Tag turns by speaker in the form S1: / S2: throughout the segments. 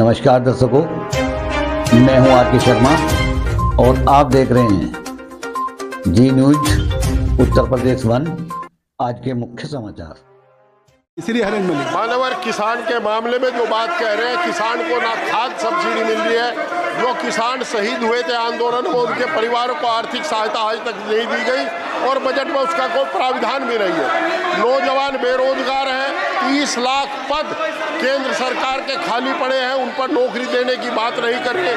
S1: नमस्कार दर्शकों, मैं हूं आर के शर्मा और आप देख रहे हैं जी न्यूज उत्तर प्रदेश 1। आज के मुख्य समाचार।
S2: इसलिए हरेंद्र मलिक
S3: मानवर किसान के मामले में जो बात कह रहे हैं, किसान को ना खाद सब्सिडी मिल रही है। जो किसान शहीद हुए थे आंदोलन में, उनके परिवारों को आर्थिक सहायता आज तक नहीं दी गई और बजट में उसका कोई प्राविधान भी नहीं है। नौजवान बेरोजगार हैं, 30 लाख पद केंद्र सरकार के खाली पड़े हैं, उन पर नौकरी देने की बात नहीं कर रहे।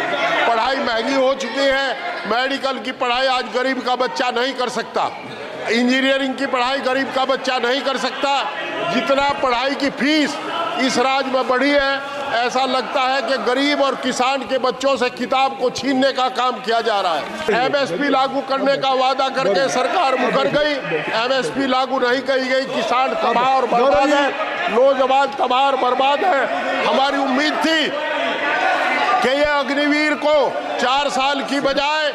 S3: पढ़ाई महंगी हो चुकी है, मेडिकल की पढ़ाई आज गरीब का बच्चा नहीं कर सकता, इंजीनियरिंग की पढ़ाई गरीब का बच्चा नहीं कर सकता। जितना पढ़ाई की फीस इस राज्य में बढ़ी है, ऐसा लगता है कि गरीब और किसान के बच्चों से किताब को छीनने का काम किया जा रहा है। एमएसपी लागू करने का वादा करके सरकार मुकर गई, एमएसपी लागू नहीं की गई। किसान तबाह और बर्बाद है, नौजवान तबाह और बर्बाद है। हमारी उम्मीद थी कि ये अग्निवीर को 4 साल की बजाय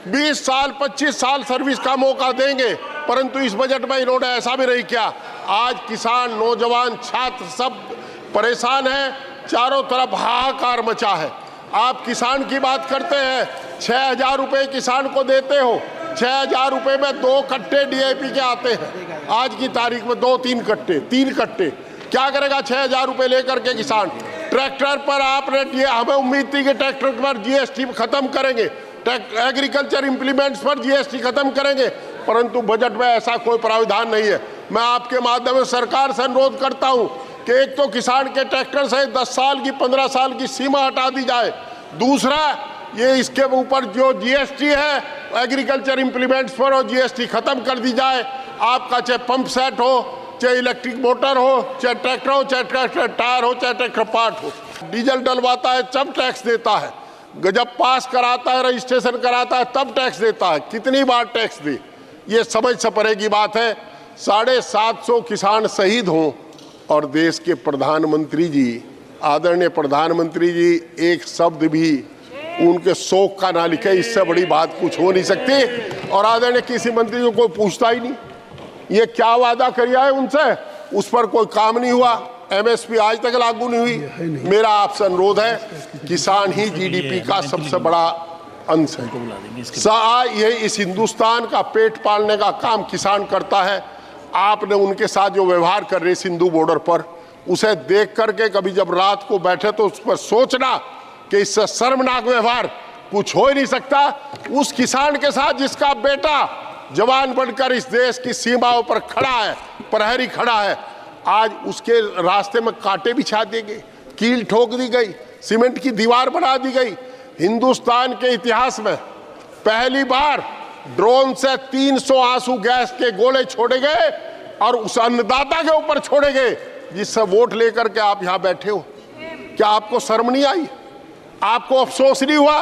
S3: 20 साल 25 साल सर्विस का मौका देंगे, परंतु इस बजट में इन्होंने ऐसा भी नहीं किया। आज किसान, नौजवान, छात्र सब परेशान हैं, चारों तरफ हाहाकार मचा है। आप किसान की बात करते हैं, 6,000 रुपये किसान को देते हो, 6,000 रुपये में 2 कट्टे डीएपी के आते हैं। आज की तारीख में 2-3 कट्टे, 3 कट्टे क्या करेगा 6,000 रुपये लेकर के किसान? ट्रैक्टर पर आपने हमें उम्मीद थी कि ट्रैक्टर पर जीएसटी खत्म करेंगे, एग्रीकल्चर इंप्लीमेंट्स पर जीएसटी खत्म करेंगे, परंतु बजट में ऐसा कोई प्रावधान नहीं है। मैं आपके माध्यम से सरकार से अनुरोध करता हूं कि एक तो किसान के ट्रैक्टर से 10 साल की 15 साल की सीमा हटा दी जाए। दूसरा, ये इसके ऊपर जो जीएसटी है एग्रीकल्चर इंप्लीमेंट्स पर, और जीएसटी खत्म कर दी जाए। आपका चाहे पंप सेट हो, चाहे इलेक्ट्रिक मोटर हो, चाहे ट्रैक्टर हो, चाहे ट्रैक्टर टायर हो, चाहे ट्रैक्टर पार्ट हो, डीजल डलवाता है तब टैक्स देता है, जब पास कराता है, रजिस्ट्रेशन कराता है तब टैक्स देता है। कितनी बार टैक्स दे, ये समझ से परे की बात है। 750 किसान शहीद हों और देश के प्रधानमंत्री जी, आदरणीय प्रधानमंत्री जी, एक शब्द भी उनके शोक का ना लिखे, इससे बड़ी बात कुछ हो नहीं सकती। और आदरणीय कृषि मंत्री को कोई पूछता ही नहीं, ये क्या वादा किया है उनसे, उस पर कोई काम नहीं हुआ। एमएसपी आज तक लागू नहीं हुई। मेरा आपसे अनुरोध है, किसान ही जीडीपी का सबसे बड़ा अंश है। ये इस हिंदुस्तान का पेट पालने का काम किसान करता है। आपने उनके साथ जो व्यवहार कर रहे सिंधु बॉर्डर पर, उसे देख करके कभी जब रात को बैठे तो उस पर सोचना कि इससे शर्मनाक व्यवहार कुछ हो ही नहीं सकता। उस किसान के साथ जिसका बेटा जवान बनकर इस देश की सीमाओं पर खड़ा है, प्रहरी खड़ा है, आज उसके रास्ते में कांटे बिछा दिए गए, कील ठोक दी गई, सीमेंट की दीवार बना दी गई। हिंदुस्तान के इतिहास में पहली बार ड्रोन से 300 आंसू गैस के गोले छोड़े गए और उस अन्नदाता के ऊपर छोड़े गए जिससे वोट लेकर के आप यहां बैठे हो। क्या आपको शर्म नहीं आई? आपको अफसोस नहीं हुआ?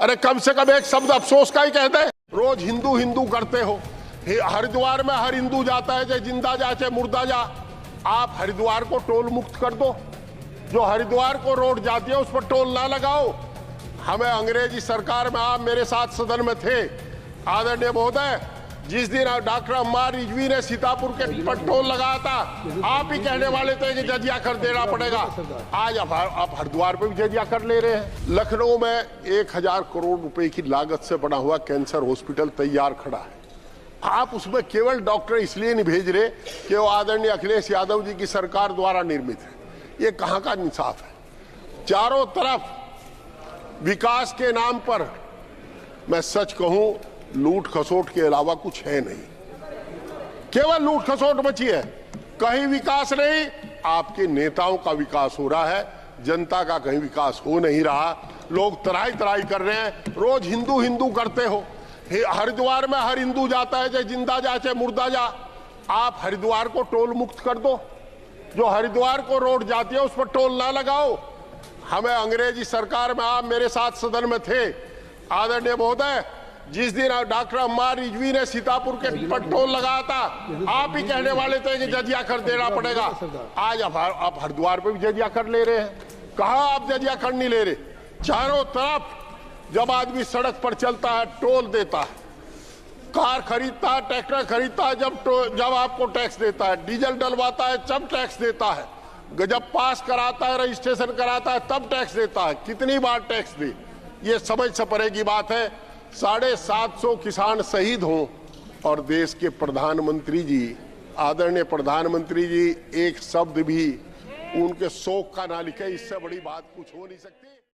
S3: अरे कम से कम एक शब्द अफसोस का ही कह दे। रोज हिंदू हिंदू करते हो। हरिद्वार में हर हिंदू जाता है, चाहे जिंदा जा चाहे मुर्दा जा। आप हरिद्वार को टोल मुक्त कर दो, जो हरिद्वार को रोड जाती है उस पर टोल ना लगाओ। हमें अंग्रेजी सरकार में, आप मेरे साथ सदन में थे आदरणीय महोदय, जिस दिन डॉक्टर अम्मार रिजवी ने सीतापुर के पर टोल लगाया था, आप ही कहने वाले थे कि जजिया कर देना पड़ेगा। आज आप हरिद्वार पे भी जजिया कर ले रहे हैं। लखनऊ में 1,000 करोड़ रुपए की लागत से बना हुआ कैंसर हॉस्पिटल तैयार खड़ा है। आप उसमें केवल डॉक्टर इसलिए नहीं भेज रहे कि वो आदरणीय अखिलेश यादव जी की सरकार द्वारा निर्मित है। ये कहां का इंसाफ है? चारों तरफ विकास के नाम पर, मैं सच कहूं, लूट खसोट के अलावा कुछ है नहीं, केवल लूट खसोट बची है। कहीं विकास नहीं। आपके नेताओं का विकास हो रहा है, जनता का कहीं विकास हो नहीं रहा। लोग तराई तराई कर रहे हैं। रोज हिंदू हिंदू करते हो। हरिद्वार में हर हिंदू जाता है, चाहे जिंदा जा चाहे मुर्दा जा। आप हरिद्वार को टोल मुक्त कर दो, जो हरिद्वार को रोड जाती है उस पर टोल ना लगाओ। हमें अंग्रेजी सरकार में, आप मेरे साथ सदन में थे आदरणीय महोदय, जिस दिन डॉक्टर अम्मार रिजवी ने सीतापुर के पर टोल लगाया था, आप ही कहने वाले थे कि जजिया कर देना पड़ेगा। आज आप हरिद्वार पे भी जजिया कर ले रहे हैं। कहा आप जजिया कर नहीं ले रहे? चारों तरफ जब आदमी सड़क पर चलता है टोल देता है, कार खरीदता है, ट्रैक्टर खरीदता है जब आपको टैक्स देता है, डीजल डलवाता है जब टैक्स देता है, जब पास कराता है, रजिस्ट्रेशन कराता है, तब टैक्स देता है। कितनी बार टैक्स दे, ये समझ से परे की बात है। 750 किसान शहीद हों और देश के प्रधानमंत्री जी, आदरणीय प्रधानमंत्री जी, एक शब्द भी उनके शोक का ना लिखे, इससे बड़ी बात कुछ हो नहीं सकती।